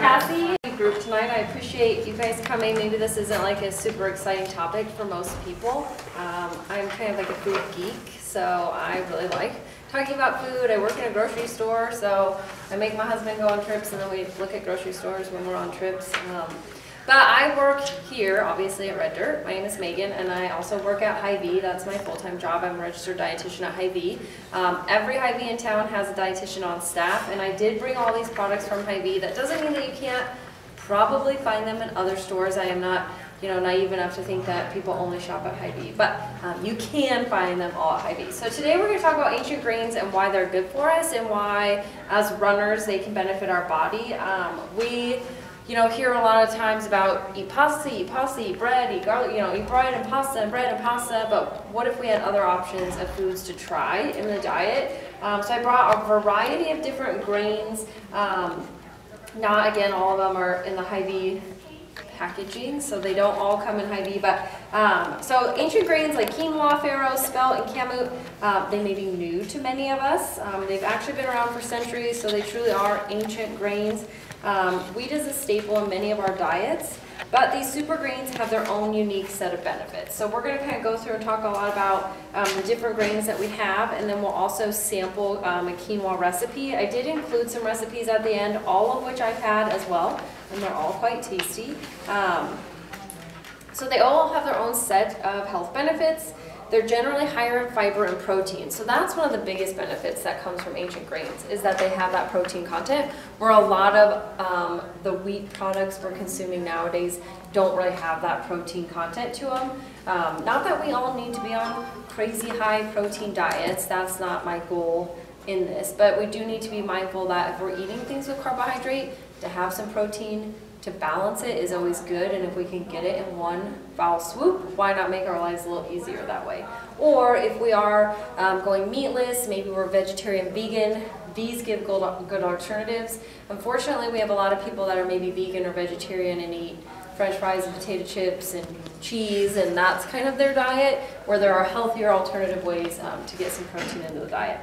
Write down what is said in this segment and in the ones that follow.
Cassie, group tonight. I appreciate you guys coming. Maybe this isn't like a super exciting topic for most people. I'm kind of like a food geek, so I really like talking about food. I work in a grocery store, so I make my husband go on trips, and then we look at grocery stores when we're on trips. But I work here, obviously, at Red Dirt. My name is Megan, and I also work at Hy-Vee. That's my full-time job. I'm a registered dietitian at Hy-Vee. Every Hy-Vee in town has a dietitian on staff, and I did bring all these products from Hy-Vee. That doesn't mean that you can't probably find them in other stores. I am not, naive enough to think that people only shop at Hy-Vee, but you can find them all at Hy-Vee. So today we're going to talk about ancient grains and why they're good for us, and why, as runners, they can benefit our body. We hear a lot of times about eat pasta, eat bread, eat garlic, eat bread and pasta, but what if we had other options of foods to try in the diet? So I brought a variety of different grains. Not, again, all of them are in the Hy-Vee packaging, so they don't all come in Hy-Vee, but so ancient grains like quinoa, farro, spelt, and kamut, they may be new to many of us. They've actually been around for centuries, so they truly are ancient grains. Wheat is a staple in many of our diets, but these super grains have their own unique set of benefits. So we're going to kind of go through and talk a lot about the different grains that we have, and then we'll also sample a quinoa recipe. I did include some recipes at the end, all of which I've had as well, and they're all quite tasty. So they all have their own set of health benefits. They're generally higher in fiber and protein. So that's one of the biggest benefits that comes from ancient grains, is that they have that protein content, where a lot of the wheat products we're consuming nowadays don't really have that protein content to them. Not that we all need to be on crazy high protein diets. That's not my goal in this, but we do need to be mindful that if we're eating things with carbohydrate, to have some protein to balance it is always good, and if we can get it in one foul swoop, why not make our lives a little easier that way? Or if we are going meatless, maybe we're vegetarian, vegan, these give good alternatives. Unfortunately, we have a lot of people that are maybe vegan or vegetarian and eat French fries and potato chips and cheese, and that's kind of their diet, where there are healthier alternative ways to get some protein into the diet.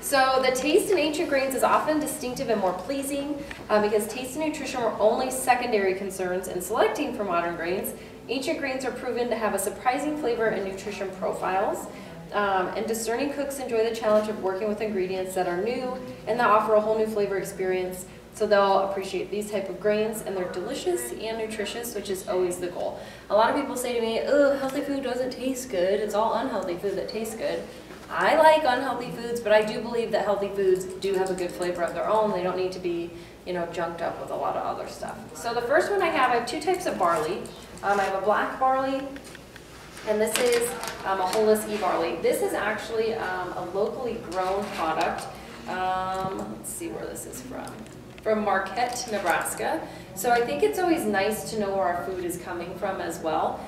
So the taste in ancient grains is often distinctive and more pleasing because taste and nutrition were only secondary concerns in selecting for modern grains. Ancient grains are proven to have a surprising flavor and nutrition profiles, and discerning cooks enjoy the challenge of working with ingredients that are new and that offer a whole new flavor experience. So they'll appreciate these type of grains, and they're delicious and nutritious, which is always the goal. A lot of people say to me, oh, healthy food doesn't taste good. It's all unhealthy food that tastes good. I like unhealthy foods, but I do believe that healthy foods do have a good flavor of their own. They don't need to be, junked up with a lot of other stuff. So the first one I have two types of barley. I have a black barley, and this is a whole barley. This is actually a locally grown product. Let's see where this is from Marquette, Nebraska. So I think it's always nice to know where our food is coming from as well.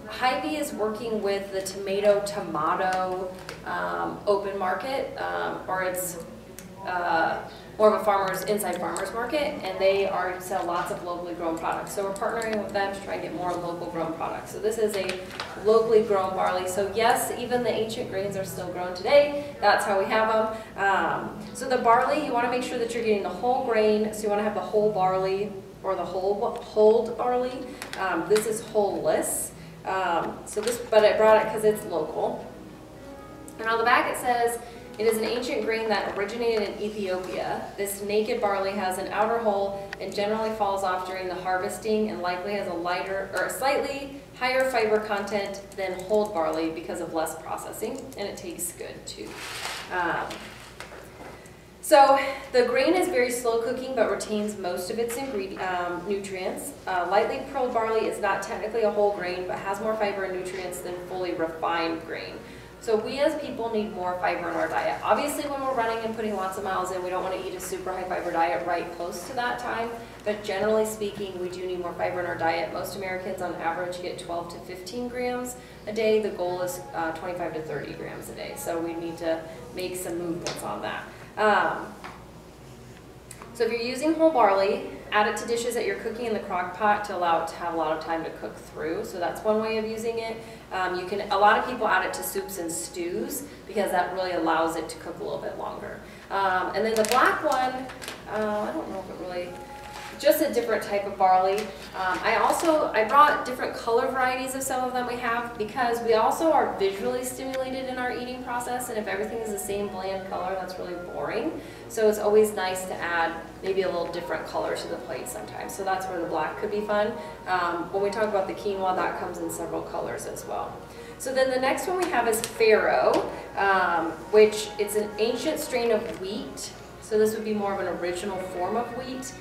Hy-Vee is working with the Tomato open market, or it's more of a inside farmers market, and they sell lots of locally grown products. So we're partnering with them to try and get more local grown products. So this is a locally grown barley. So yes, even the ancient grains are still grown today. That's how we have them. So the barley, you want to make sure that you're getting the whole grain. So you want to have the whole barley or the whole barley. This is wholeless. But I brought it because it's local. And on the back it says, it is an ancient grain that originated in Ethiopia. This naked barley has an outer hull and generally falls off during the harvesting, and likely has a slightly higher fiber content than whole barley because of less processing, and it tastes good too. So the grain is very slow cooking but retains most of its nutrients. Lightly pearled barley is not technically a whole grain but has more fiber and nutrients than fully refined grain. So we as people need more fiber in our diet. Obviously when we're running and putting lots of miles in, we don't want to eat a super high fiber diet right close to that time, but generally speaking we do need more fiber in our diet. Most Americans on average get 12 to 15 grams a day. The goal is 25 to 30 grams a day, so we need to make some movements on that. So if you're using whole barley, add it to dishes that you're cooking in the crock pot to allow it to have a lot of time to cook through. So that's one way of using it. A lot of people add it to soups and stews because that really allows it to cook a little bit longer. And then the black one, I don't know if it really, just a different type of barley. I brought different color varieties of some of them we have because we also are visually stimulated in our eating process, and if everything is the same bland color, that's really boring. So it's always nice to add maybe a little different color to the plate sometimes. So that's where the black could be fun. When we talk about the quinoa, that comes in several colors as well. So then the next one we have is farro, which it's an ancient strain of wheat. So this would be more of an original form of wheat.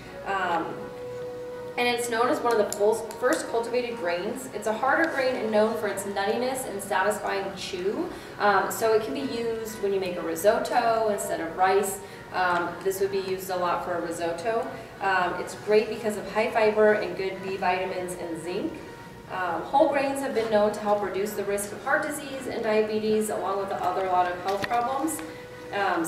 And it's known as one of the first cultivated grains. It's a harder grain and known for its nuttiness and satisfying chew. So it can be used when you make a risotto instead of rice. This would be used a lot for a risotto. It's great because of high fiber and good B vitamins and zinc. Whole grains have been known to help reduce the risk of heart disease and diabetes, along with a lot of health problems.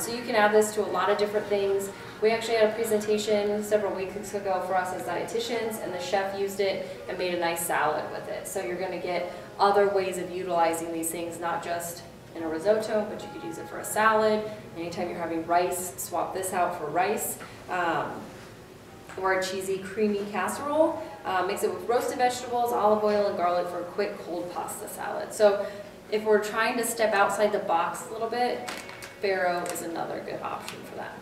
So you can add this to a lot of different things. We actually had a presentation several weeks ago for us as dietitians, and the chef used it and made a nice salad with it. So you're going to get other ways of utilizing these things, not just in a risotto, but you could use it for a salad. Anytime you're having rice, swap this out for rice. Or a cheesy, creamy casserole. Mix it with roasted vegetables, olive oil, and garlic for a quick cold pasta salad. So if we're trying to step outside the box a little bit, farro is another good option for that.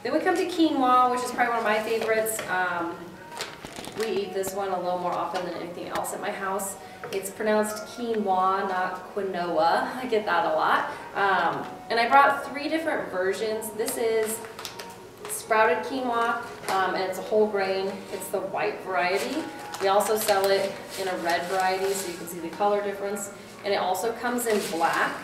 Then we come to quinoa, which is probably one of my favorites. We eat this one a little more often than anything else at my house. It's pronounced quinoa, not quinoa. I get that a lot. And I brought 3 different versions. This is sprouted quinoa, and it's a whole grain. It's the white variety. We also sell it in a red variety, so you can see the color difference. And it also comes in black.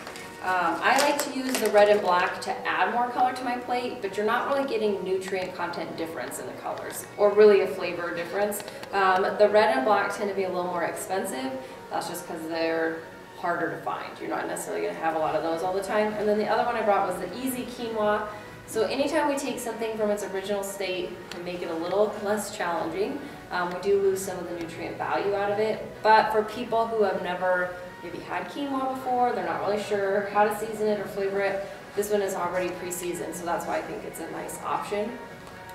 I like to use the red and black to add more color to my plate, but you're not really getting nutrient content difference in the colors, or really a flavor difference. The red and black tend to be a little more expensive. That's just because they're harder to find. You're not necessarily going to have a lot of those all the time. And then the other one I brought was the easy quinoa. So anytime we take something from its original state and make it a little less challenging, we do lose some of the nutrient value out of it. But for people who have never maybe had quinoa before, they're not really sure how to season it or flavor it, this one is already pre-seasoned, so that's why I think it's a nice option.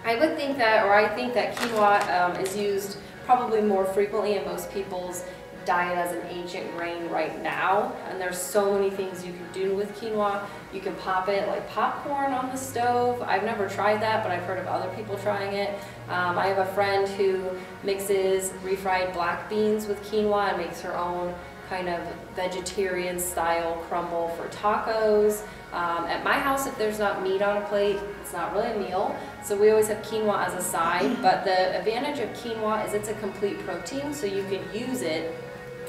I think that quinoa is used probably more frequently in most people's diet as an ancient grain right now, and there's so many things you can do with quinoa. You can pop it like popcorn on the stove. I've never tried that, but I've heard of other people trying it. I have a friend who mixes refried black beans with quinoa and makes her own kind of vegetarian style crumble for tacos. At my house, if there's not meat on a plate, it's not really a meal. So we always have quinoa as a side, but the advantage of quinoa is it's a complete protein, so you can use it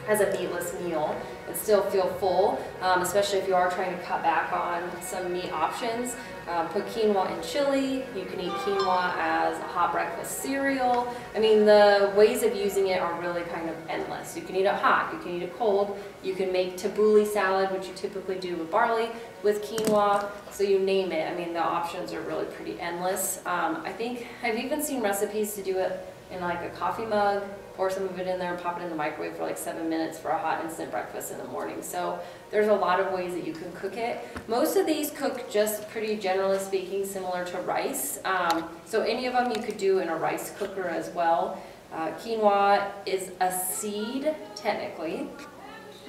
as a meatless meal and still feel full, especially if you are trying to cut back on some meat options. Put quinoa in chili. You can eat quinoa as a hot breakfast cereal. I mean, the ways of using it are really kind of endless. You can eat it hot, you can eat it cold, you can make tabbouleh salad, which you typically do with barley, with quinoa, so you name it. I mean, the options are really pretty endless. I think I've even seen recipes to do it in like a coffee mug, pour some of it in there and pop it in the microwave for like 7 minutes for a hot instant breakfast in the morning. So there's a lot of ways that you can cook it. Most of these cook just pretty generally speaking similar to rice. So any of them you could do in a rice cooker as well. Quinoa is a seed technically.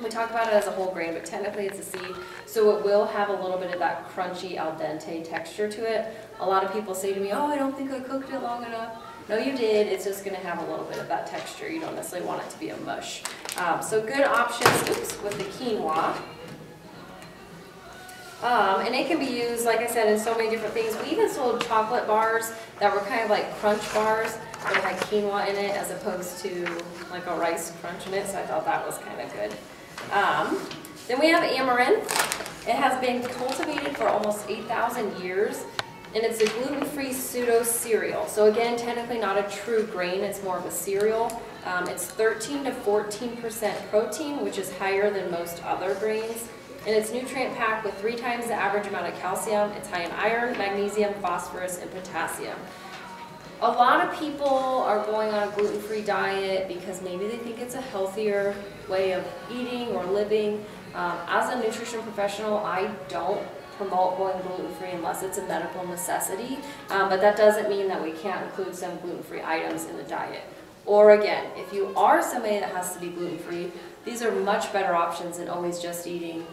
We talk about it as a whole grain, but technically it's a seed, so it will have a little bit of that crunchy al dente texture to it. A lot of people say to me, oh, I don't think I cooked it long enough. No, you did. It's just going to have a little bit of that texture. You don't necessarily want it to be a mush. So good options with the quinoa. And it can be used, like I said, in so many different things. We even sold chocolate bars that were kind of like crunch bars that had quinoa in it as opposed to like a rice crunch in it, so I thought that was kind of good. Then we have amaranth. It has been cultivated for almost 8,000 years. And it's a gluten-free pseudo-cereal. So again, technically not a true grain, it's more of a cereal. It's 13 to 14% protein, which is higher than most other grains. And it's nutrient packed with 3 times the average amount of calcium. It's high in iron, magnesium, phosphorus, and potassium. A lot of people are going on a gluten-free diet because maybe they think it's a healthier way of eating or living. As a nutrition professional, I don't promote going gluten-free unless it's a medical necessity, but that doesn't mean that we can't include some gluten-free items in the diet. Or again, if you are somebody that has to be gluten-free, these are much better options than always just eating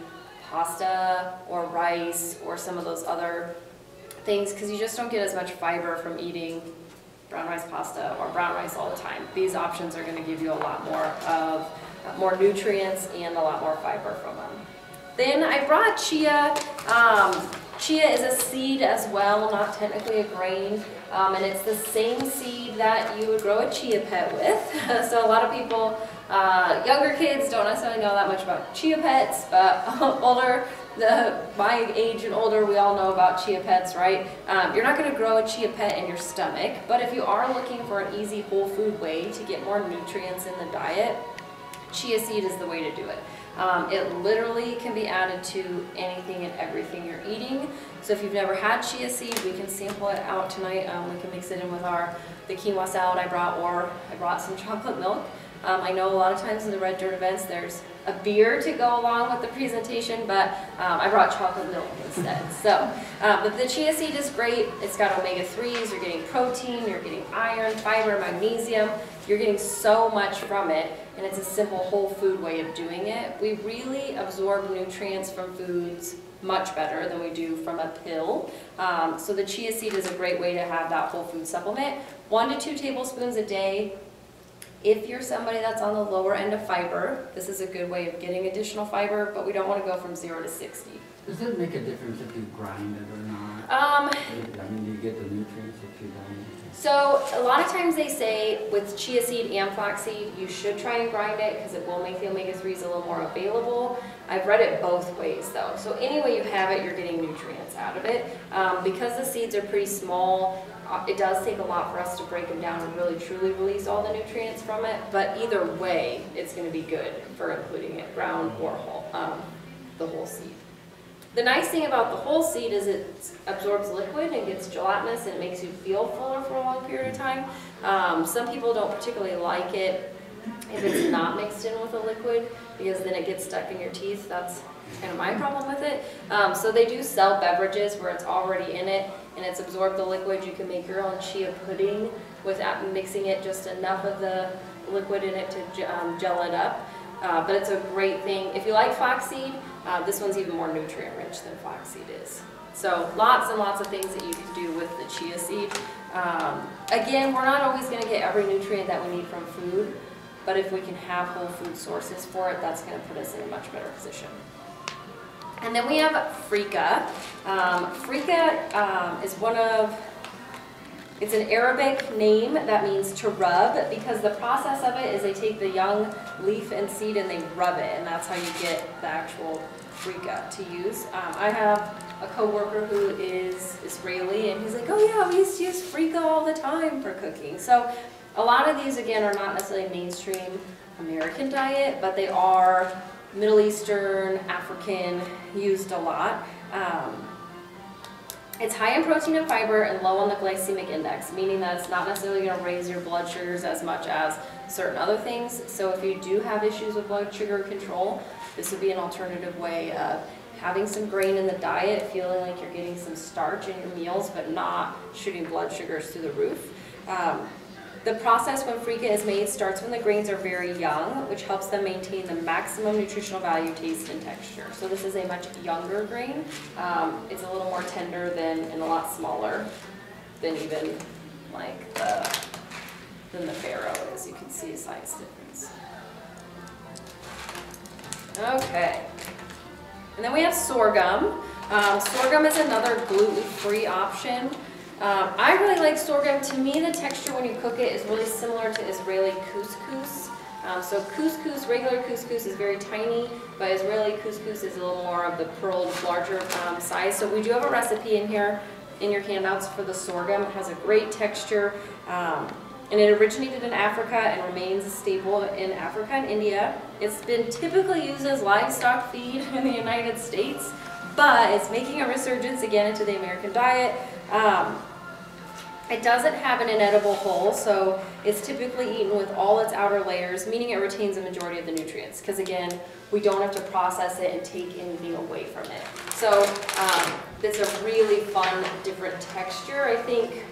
pasta or rice or some of those other things, because you just don't get as much fiber from eating brown rice pasta or brown rice all the time. These options are going to give you a lot more nutrients and a lot more fiber from them. Then I brought chia. Chia is a seed as well, not technically a grain, and it's the same seed that you would grow a chia pet with. So a lot of people, younger kids don't necessarily know that much about chia pets, but my age and older, we all know about chia pets, right? You're not going to grow a chia pet in your stomach, but if you are looking for an easy whole food way to get more nutrients in the diet, chia seed is the way to do it. It literally can be added to anything and everything you're eating. So if you've never had chia seed, we can sample it out tonight. We can mix it in with the quinoa salad I brought, or I brought some chocolate milk. I know a lot of times in the Red Dirt events there's a beer to go along with the presentation, but I brought chocolate milk instead. So, but the chia seed is great. It's got omega-3s, you're getting protein, you're getting iron, fiber, magnesium. You're getting so much from it, and it's a simple whole food way of doing it. We really absorb nutrients from foods much better than we do from a pill. So the chia seed is a great way to have that whole food supplement. 1 to 2 tablespoons a day. If you're somebody that's on the lower end of fiber, this is a good way of getting additional fiber, but we don't want to go from 0 to 60. Does it make a difference if you grind it or not? I mean, do you get the nutrients if you grind it? So a lot of times they say with chia seed and flaxseed, you should try and grind it because it will make the omega-3s a little more available. I've read it both ways though. So any way you have it, you're getting nutrients out of it. Because the seeds are pretty small, it does take a lot for us to break them down and really truly release all the nutrients from it. But either way, it's going to be good for including it ground or whole, the whole seed. The nice thing about the whole seed is it absorbs liquid and gets gelatinous, and it makes you feel fuller for a long period of time. Some people don't particularly like it if it's not mixed in with a liquid, because then it gets stuck in your teeth. That's kind of my problem with it. So they do sell beverages where it's already in it and it's absorbed the liquid. You can make your own chia pudding without mixing it, just enough of the liquid in it to gel it up. But it's a great thing. If you like flaxseed, this one's even more nutrient rich than flaxseed is. So lots and lots of things that you can do with the chia seed. Again, we're not always going to get every nutrient that we need from food, but if we can have whole food sources for it, that's going to put us in a much better position. And then we have Freekeh. Freekeh is it's an Arabic name that means to rub, because the process of it is they take the young leaf and seed and they rub it, and that's how you get the actual Freekeh to use. I have a coworker who is Israeli, and he's like, oh yeah, we used to use Freekeh all the time for cooking. So a lot of these, again, are not necessarily mainstream American diet, but they are Middle Eastern, African, used a lot. It's high in protein and fiber and low on the glycemic index, meaning that it's not necessarily going to raise your blood sugars as much as certain other things. So if you do have issues with blood sugar control, this would be an alternative way of having some grain in the diet, feeling like you're getting some starch in your meals, but not shooting blood sugars through the roof. The process when Freekeh is made starts when the grains are very young, which helps them maintain the maximum nutritional value, taste, and texture. So this is a much younger grain. It's a little more tender and a lot smaller than even like the farro is. You can see a size difference. Okay. And then we have sorghum. Sorghum is another gluten-free option. I really like sorghum. To me, the texture when you cook it is really similar to Israeli couscous. So couscous, regular couscous is very tiny, but Israeli couscous is a little more of the pearled, larger size. So we do have a recipe in here in your handouts for the sorghum. It has a great texture, and it originated in Africa and remains a staple in Africa and India. It's been typically used as livestock feed in the United States, but it's making a resurgence again into the American diet. It doesn't have an inedible hull, so it's typically eaten with all its outer layers, meaning it retains the majority of the nutrients. Because again, we don't have to process it and take anything away from it. So it's a really fun, different texture. I think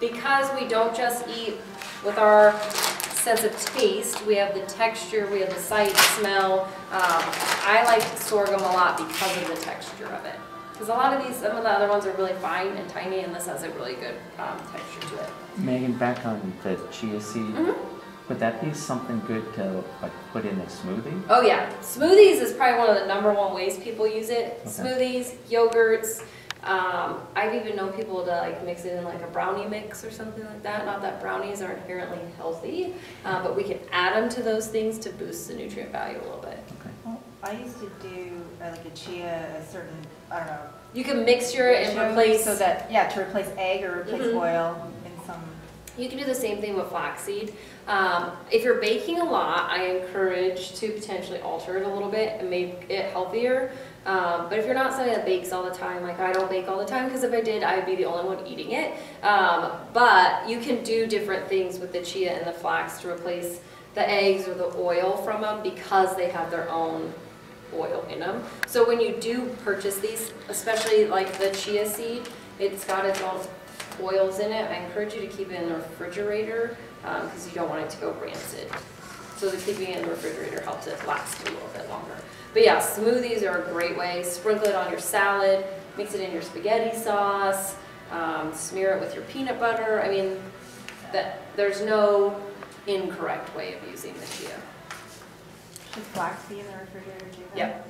because we don't just eat with our sense of taste, we have the texture, we have the sight, smell. I like sorghum a lot because of the texture of it. Because a lot of these, some of the other ones are really fine and tiny, and this has a really good texture to it. Megan, back on the chia seed, would that be something good to like put in a smoothie? Oh yeah, smoothies is probably one of the #1 ways people use it. Okay. Smoothies, yogurts. I've even known people to like mix it in like a brownie mix or something like that. Not that brownies are inherently healthy, but we can add them to those things to boost the nutrient value a little bit. Okay. Well, I used to do like a chia, a certain, I don't know. You can mixture it and replace. So that, yeah, to replace egg or replace oil in some. You can do the same thing with flaxseed. If you're baking a lot, I encourage to potentially alter it a little bit and make it healthier. But if you're not somebody that bakes all the time, like I don't bake all the time, because if I did, I would be the only one eating it. But you can do different things with the chia and the flax to replace the eggs or the oil from them because they have their own oil in them. So when you do purchase these, especially like the chia seed, it's got its own oils in it. I encourage you to keep it in the refrigerator because you don't want it to go rancid. So the keeping it in the refrigerator helps it last a little bit longer. But yeah, smoothies are a great way. Sprinkle it on your salad, mix it in your spaghetti sauce, smear it with your peanut butter. I mean, there's no incorrect way of using the chia. Should flax be in the refrigerator too? Yep.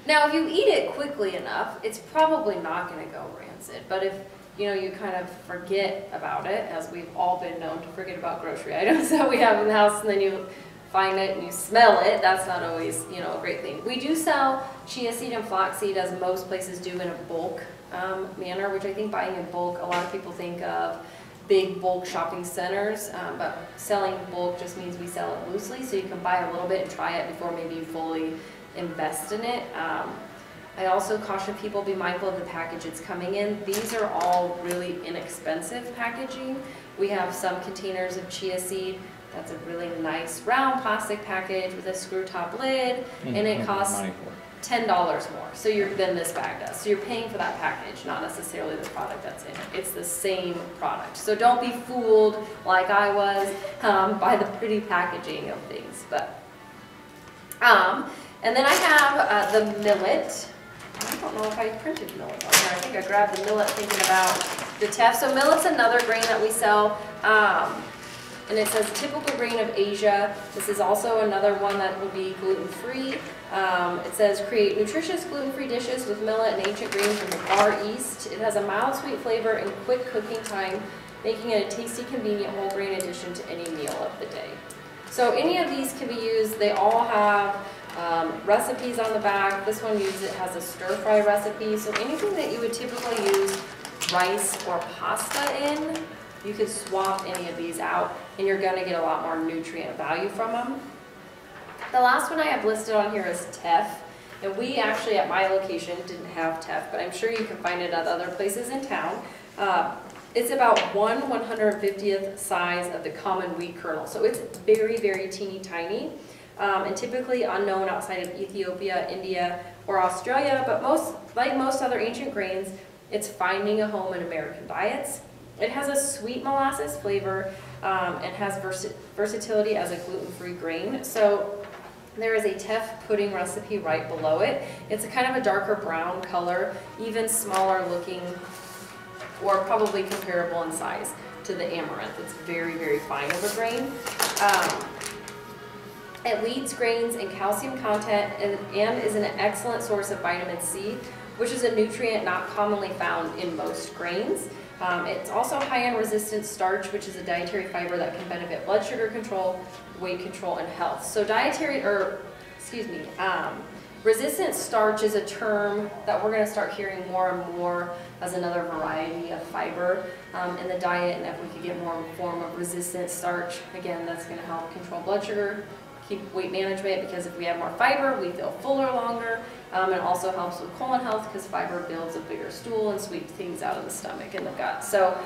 Now, if you eat it quickly enough, it's probably not going to go rancid. But if you kind of forget about it, as we've all been known to forget about grocery items that we have in the house, and then you find it and you smell it, that's not always a great thing. We do sell chia seed and flaxseed, as most places do, in a bulk manner, which I think buying in bulk, a lot of people think of big bulk shopping centers, but selling bulk just means we sell it loosely, so you can buy a little bit and try it before maybe you fully invest in it. I also caution people, be mindful of the package it's coming in. These are all really inexpensive packaging. We have some containers of chia seed. That's a really nice round plastic package with a screw top lid, and it costs $10 more than this bag does. So you're paying for that package, not necessarily the product that's in it. It's the same product. So don't be fooled like I was by the pretty packaging of things. But and then I have the millet. I don't know if I printed millet on here. I think I grabbed the millet thinking about the teff. So millet's another grain that we sell. And it says typical grain of Asia. This is also another one that will be gluten-free. It says create nutritious gluten-free dishes with millet and ancient grains from the Far East. It has a mild sweet flavor and quick cooking time, making it a tasty, convenient whole grain addition to any meal of the day. So any of these can be used. They all have recipes on the back. This one has a stir-fry recipe. So anything that you would typically use rice or pasta in, you could swap any of these out and you're going to get a lot more nutrient value from them. The last one I have listed on here is teff. And we actually at my location didn't have teff, but I'm sure you can find it at other places in town. It's about 1/150th size of the common wheat kernel. So it's very, very teeny tiny and typically unknown outside of Ethiopia, India, or Australia. But like most other ancient grains, it's finding a home in American diets. It has a sweet molasses flavor and has versatility as a gluten-free grain. So there is a teff pudding recipe right below it. It's a kind of a darker brown color, even smaller looking, or probably comparable in size to the amaranth. It's very, very fine of a grain. It leads grains in calcium content and is an excellent source of vitamin C, which is a nutrient not commonly found in most grains. It's also high in resistant starch, which is a dietary fiber that can benefit blood sugar control, weight control, and health. So resistant starch is a term that we're going to start hearing more and more as another variety of fiber in the diet. And if we could get more form of resistant starch, again, that's going to help control blood sugar, keep weight management because if we have more fiber, we feel fuller longer. It also helps with colon health because fiber builds a bigger stool and sweeps things out of the stomach and the gut. So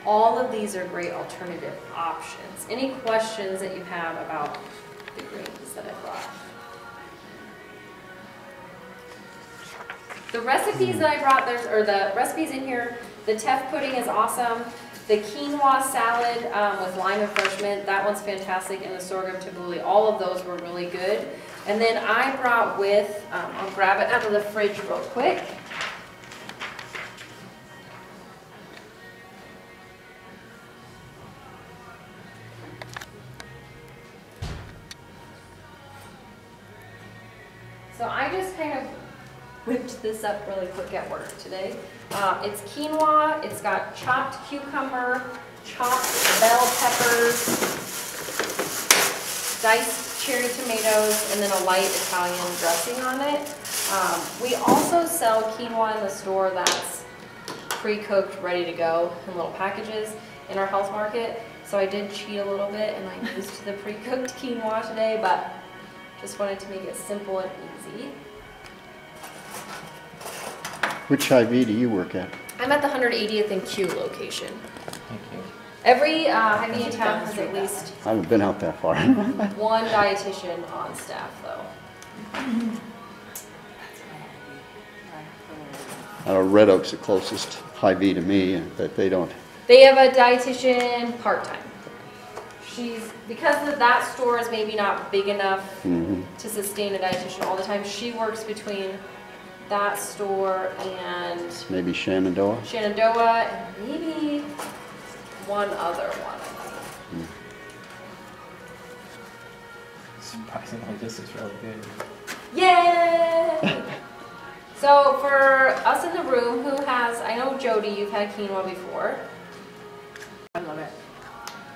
all of these are great alternative options. Any questions that you have about the greens that I brought? The recipes that I brought, the recipes in here, the teff pudding is awesome. The quinoa salad with lime and fresh mint, that one's fantastic, and the sorghum tabbouleh, all of those were really good. And then I brought with, I'll grab it out of the fridge real quick. So I just kind of whipped this up really quick at work today. It's quinoa, it's got chopped cucumber, chopped bell peppers, diced cherry tomatoes, and then a light Italian dressing on it. We also sell quinoa in the store that's pre-cooked, ready to go in little packages in our health market. So I did cheat a little bit and I used the pre-cooked quinoa today, but just wanted to make it simple and easy. Which Hy-Vee do you work at? I'm at the 180th and Q location. Thank you. Every Hy-Vee in town has at least I haven't been out that far. one dietitian on staff, though. Red Oak's the closest Hy-Vee to me, but they don't. They have a dietitian part-time. Because that store is maybe not big enough to sustain a dietitian all the time, she works between that store and Maybe Shenandoah? Shenandoah and maybe one other one, I think. Surprisingly, this is really good. Yay! So for us in the room, who has, I know Jody, you've had quinoa before. I love it.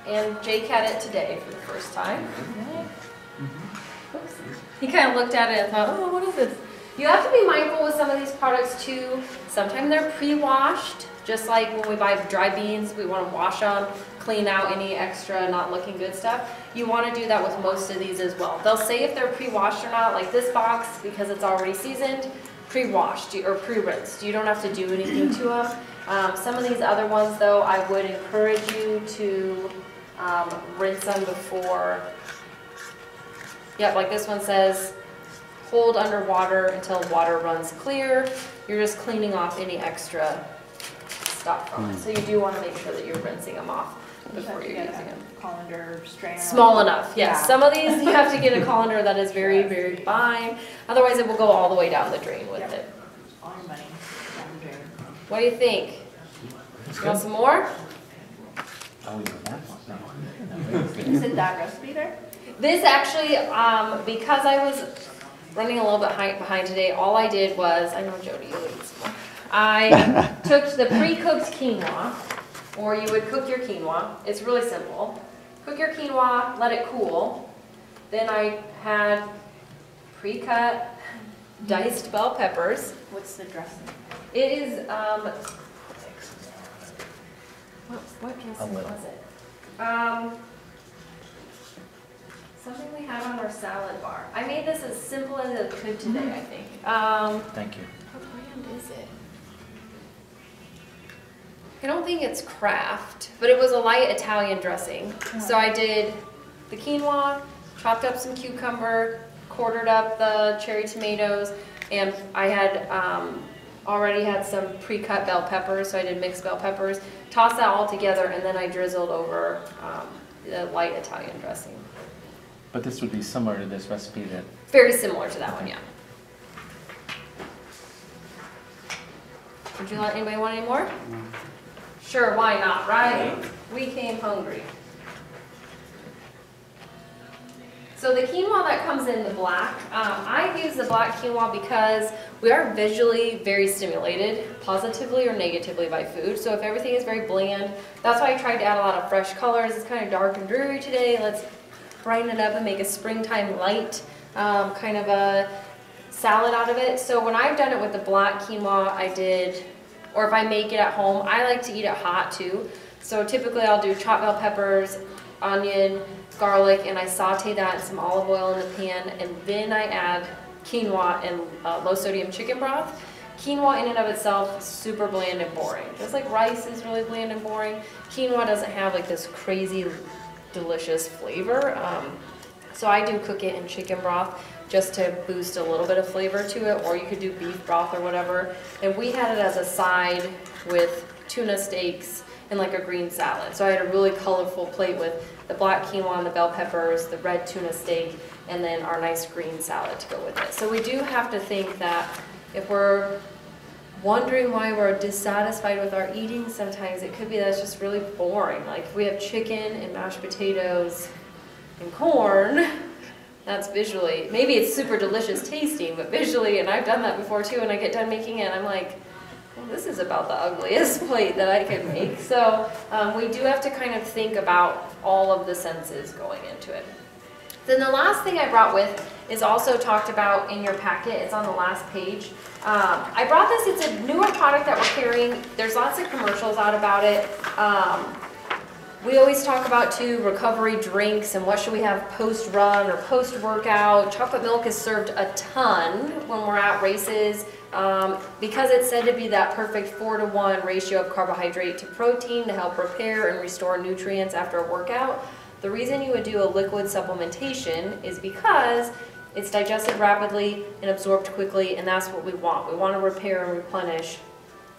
And Jake had it today for the first time. Oops. He kind of looked at it and thought, oh, what is this? You have to be mindful with some of these products too. Sometimes they're pre-washed, just like when we buy dry beans, we want to wash them, clean out any extra not looking good stuff. You want to do that with most of these as well. They'll say if they're pre-washed or not, like this box, because it's already seasoned, pre-washed or pre-rinsed. You don't have to do anything to them. Some of these other ones though, I would encourage you to rinse them before. Yep, like this one says, hold underwater until water runs clear. You're just cleaning off any extra stuff from it. So you do want to make sure that you're rinsing them off before you're using them. Colander strainer. Small enough, yes. Yeah. Some of these you have to get a colander that is very, very fine. Otherwise it will go all the way down the drain with it. All your money down the drain. What do you think? You want some more? Oh, you that one? No. Is it that recipe there? This actually, because I was running a little bit behind today, all I did was, I know Jody, you would eat some more. I took the pre-cooked quinoa, or you would cook your quinoa. It's really simple. Cook your quinoa, let it cool. Then I had pre-cut diced bell peppers. What's the dressing? It is, what dressing little. was it? Something we had on our salad bar. I made this as simple as it could today, I think. Thank you. What brand is it? I don't think it's Kraft, but it was a light Italian dressing. So I did the quinoa, chopped up some cucumber, quartered up the cherry tomatoes, and I had already had some pre-cut bell peppers, so I did mixed bell peppers. Tossed that all together, and then I drizzled over the light Italian dressing. But this would be similar to this recipe that. Very similar to that one, yeah. Would you let anybody want any more? Sure, why not, right? We came hungry. So the quinoa that comes in the black, I use the black quinoa because we are visually very stimulated, positively or negatively by food. So if everything is very bland, that's why I tried to add a lot of fresh colors. It's kind of dark and dreary today. Let's brighten it up and make a springtime light kind of a salad out of it. So when I've done it with the black quinoa, I did, or if I make it at home, I like to eat it hot too. So typically I'll do chopped bell peppers, onion, garlic, and I saute that in some olive oil in the pan, and then I add quinoa and low sodium chicken broth. Quinoa in and of itself is super bland and boring. Just like rice is really bland and boring, quinoa doesn't have like this crazy delicious flavor. So I do cook it in chicken broth just to boost a little bit of flavor to it, or you could do beef broth or whatever. And we had it as a side with tuna steaks and like a green salad. So I had a really colorful plate with the black quinoa and the bell peppers, the red tuna steak, and then our nice green salad to go with it. So we do have to think that if we're wondering why we're dissatisfied with our eating sometimes, it could be that it's just really boring. Like if we have chicken and mashed potatoes and corn, that's visually, maybe it's super delicious tasting, but visually, and I've done that before too, and I get done making it, I'm like, well, this is about the ugliest plate that I could make. So we do have to kind of think about all of the senses going into it. Then the last thing I brought with is also talked about in your packet. It's on the last page. I brought this, it's a newer product that we're carrying. There's lots of commercials out about it. We always talk about too recovery drinks and what should we have post-run or post-workout. Chocolate milk is served a ton when we're at races because it's said to be that perfect 4-to-1 ratio of carbohydrate to protein to help repair and restore nutrients after a workout. The reason you would do a liquid supplementation is because it's digested rapidly and absorbed quickly, and that's what we want. We want to repair and replenish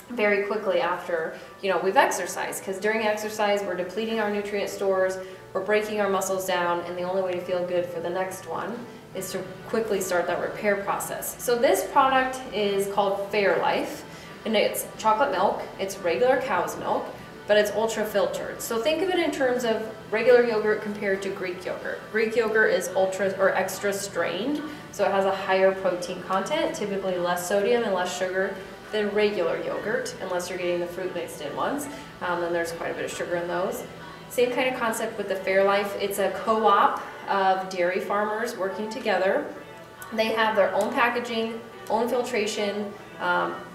very quickly after, we've exercised, because during exercise we're depleting our nutrient stores, we're breaking our muscles down, and the only way to feel good for the next one is to quickly start that repair process. So this product is called Fairlife, and it's chocolate milk, it's regular cow's milk, but it's ultra filtered. So think of it in terms of regular yogurt compared to Greek yogurt. Greek yogurt is ultra or extra strained, so it has a higher protein content, typically less sodium and less sugar than regular yogurt, unless you're getting the fruit mixed in ones. Then there's quite a bit of sugar in those. Same kind of concept with the Fairlife. It's a co-op of dairy farmers working together. They have their own packaging, own filtration.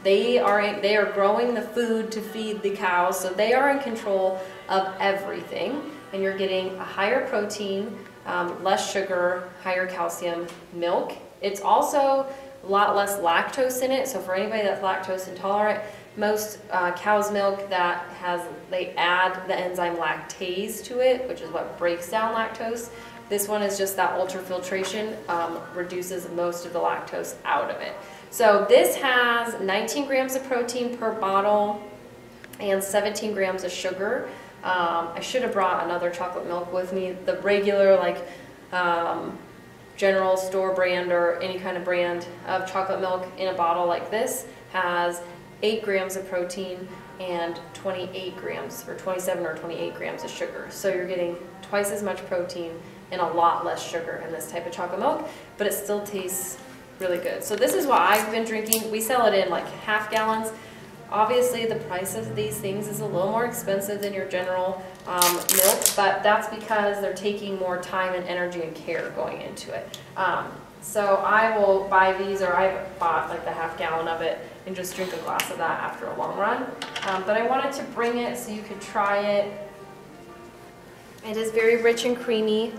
They are growing the food to feed the cows, so they are in control of everything. And you're getting a higher protein, less sugar, higher calcium milk. It's also a lot less lactose in it, so for anybody that's lactose intolerant, most cow's milk they add the enzyme lactase to it, which is what breaks down lactose. This one is just that ultrafiltration, reduces most of the lactose out of it. So this has 19 grams of protein per bottle and 17 grams of sugar. I should have brought another chocolate milk with me. The regular, general store brand or any kind of brand of chocolate milk in a bottle like this has 8 grams of protein and 28 grams or 27 or 28 grams of sugar. So you're getting twice as much protein and a lot less sugar in this type of chocolate milk, but it still tastes really good. So this is what I've been drinking. We sell it in like half gallons. Obviously the price of these things is a little more expensive than your general milk, but that's because they're taking more time and energy and care going into it. So I will buy these, or I've bought like the half gallon of it and just drink a glass of that after a long run. But I wanted to bring it so you could try it. It is very rich and creamy.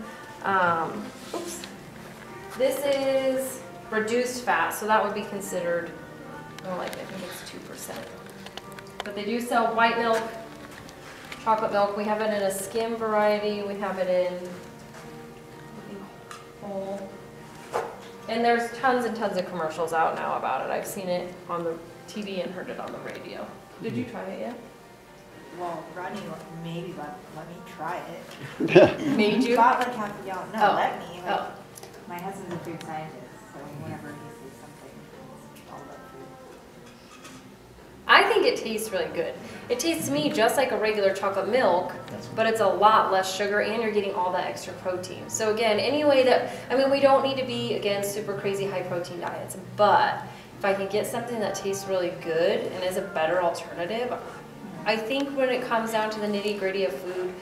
Oops. This is reduced fat, so that would be considered more like, I think it's 2%. But they do sell white milk, chocolate milk. We have it in a skim variety. We have it in whole. And there's tons and tons of commercials out now about it. I've seen it on the TV and heard it on the radio. Did you try it yet? Well, Rodney maybe let me try it. Made you? Bought like half a gallon. No, Oh. let me. Oh. My husband's a food scientist, so whenever he sees something, it's all about food. I think it tastes really good. It tastes to me just like a regular chocolate milk, but it's a lot less sugar and you're getting all that extra protein. So again, any way that, we don't need to be, again, super crazy high protein diets, but if I can get something that tastes really good and is a better alternative, I think when it comes down to the nitty gritty of food,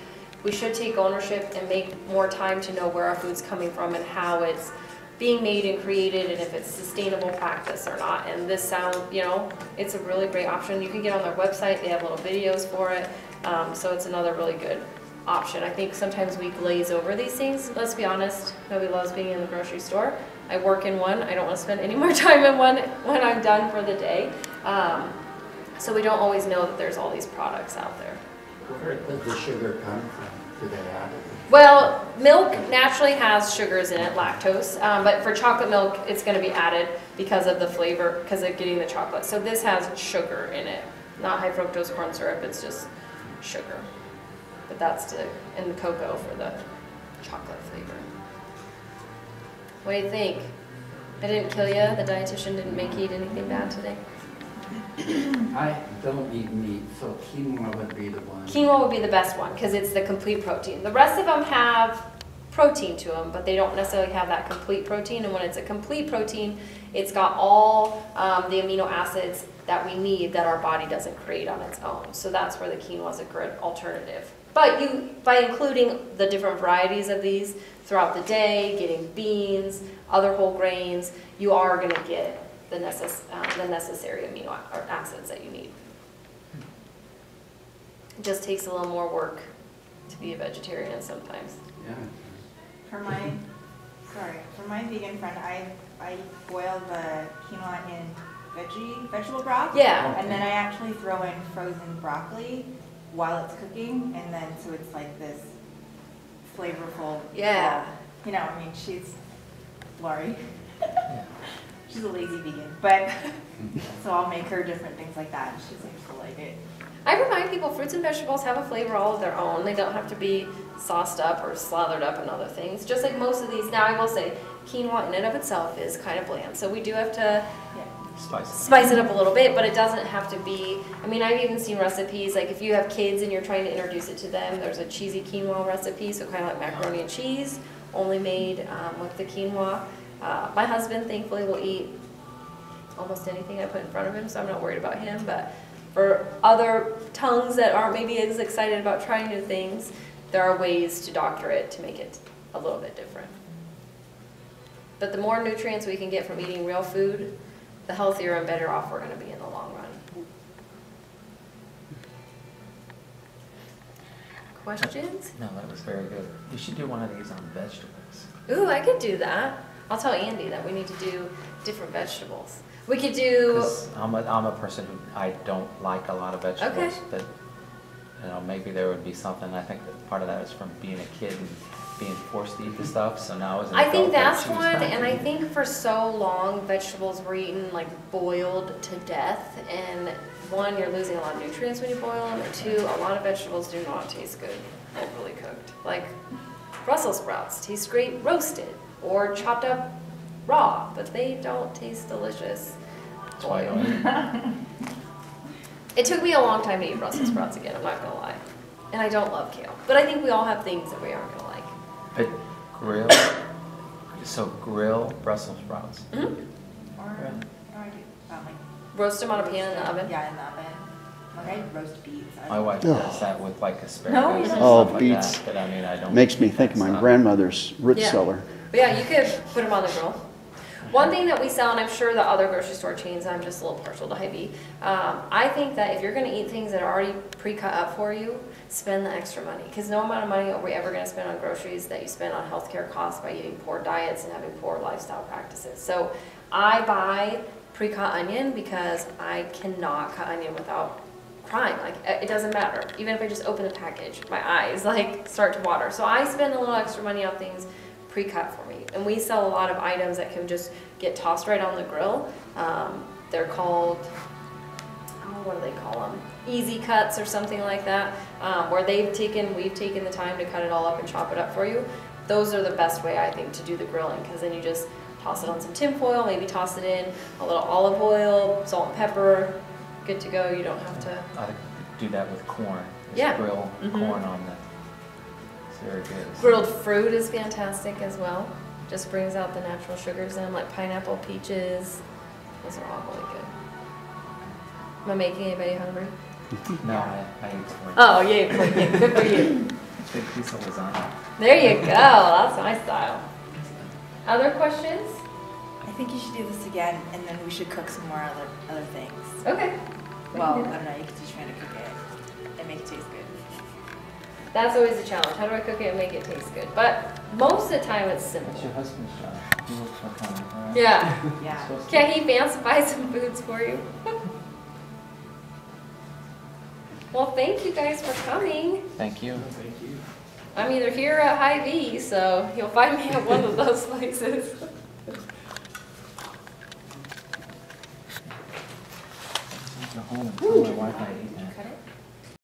we should take ownership and make more time to know where our food's coming from and how it's being made and created and if it's sustainable practice or not. And this sound, it's a really great option. You can get on their website, they have little videos for it. So it's another really good option. I think sometimes we glaze over these things. Let's be honest, nobody loves being in the grocery store. I work in one. I don't want to spend any more time in one when I'm done for the day. So we don't always know that there's all these products out there. Where does the sugar come from? Do they add it? Well, milk naturally has sugars in it, lactose, but for chocolate milk, it's going to be added because of the flavor, because of getting the chocolate. So this has sugar in it, not high fructose corn syrup, it's just sugar. But that's in the cocoa for the chocolate flavor. What do you think? I didn't kill you? The dietitian didn't make you eat anything bad today? I don't eat meat, so quinoa would be the one. Quinoa would be the best one because it's the complete protein. The rest of them have protein to them, but they don't necessarily have that complete protein. And when it's a complete protein, it's got all the amino acids that we need that our body doesn't create on its own. So that's where the quinoa is a good alternative. But by including the different varieties of these throughout the day, getting beans, other whole grains, you are going to get the necessary amino acids that you need. It just takes a little more work to be a vegetarian sometimes. Yeah. For my vegan friend, I boil the quinoa in vegetable broth. Yeah. And then I actually throw in frozen broccoli while it's cooking, and then so it's like this flavorful. Yeah. You know, I mean, she's Lori. She's a lazy vegan, but so I'll make her different things like that, and she seems to like it. I remind people fruits and vegetables have a flavor all of their own. They don't have to be sauced up or slathered up in other things. Just like most of these. Now I will say quinoa in and of itself is kind of bland. So we do have to spice it up a little bit, but it doesn't have to be. I mean, I've even seen recipes, like if you have kids and you're trying to introduce it to them, there's a cheesy quinoa recipe, so kind of like macaroni and cheese, only made with the quinoa. My husband, thankfully, will eat almost anything I put in front of him, so I'm not worried about him. But for other tongues that aren't maybe as excited about trying new things, there are ways to doctor it to make it a little bit different. But the more nutrients we can get from eating real food, the healthier and better off we're going to be in the long run. Questions? No, that was very good. You should do one of these on vegetables. Ooh, I could do that. I'll tell Andy that we need to do different vegetables. We could do... 'Cause I'm a person who, I don't like a lot of vegetables, Okay. but you know, maybe there would be something. I think that part of that is from being a kid and being forced to eat the stuff, so now as an I think adult, that's choose one, not to and I eat. think for so long vegetables were eaten like boiled to death, and one, you're losing a lot of nutrients when you boil them, and two, a lot of vegetables do not taste good overly cooked. Like Brussels sprouts taste great roasted or chopped up raw, but they don't taste delicious That's why I boiled. don't eat. It took me a long time to eat Brussels sprouts again, I'm not gonna lie. And I don't love kale, but I think we all have things that we aren't gonna like. But grill Brussels sprouts. Mm-hmm. Or I do like Roast them on a pan in the oven. Yeah, in the oven. Like I roast beets. My wife Oh. does that with like asparagus and Oh, stuff like beets. that, but I mean, I don't. Makes me eat think that of my stuff. grandmother's root Yeah. cellar. But yeah, you could put them on the grill. One thing that we sell, and I'm sure the other grocery store chains, I'm just a little partial to Hy-Vee, I think that if you're going to eat things that are already pre-cut up for you, spend the extra money. Because no amount of money are we ever going to spend on groceries that you spend on healthcare costs by eating poor diets and having poor lifestyle practices. So I buy pre-cut onion because I cannot cut onion without crying. Like, it doesn't matter. Even if I just open the package, my eyes like start to water. So I spend a little extra money on things pre-cut for me. And we sell a lot of items that can just get tossed right on the grill. They're called, what do they call them? Easy cuts or something like that, where we've taken the time to cut it all up and chop it up for you. Those are the best way, I think, to do the grilling, because then you just toss it on some tin foil, maybe toss it in a little olive oil, salt and pepper, good to go. You don't have to. I do that with corn. Just Yeah. grill corn on the. It's very good. Grilled fruit is fantastic as well. Just brings out the natural sugars in them, like pineapple, peaches. Those are all really good. Am I making anybody hungry? No, I eat corn. Oh, yay, good for you. Big piece of lasagna. There you go. That's my style. Other questions? I think you should do this again, and then we should cook some more other things. Okay. Well, I don't know, you could teach me how to cook it and make it taste good. That's always a challenge. How do I cook it and make it taste good? But most of the time it's It's your simple. husband's job. He works for Connie, right? Yeah. Yeah. Supposed to- Can he fancify some foods for you? Well, thank you guys for coming. Thank you. Thank you. I'm either here or at Hy-Vee, so you'll find me at one of those places. Go home and tell my wife I ate that. Cut it?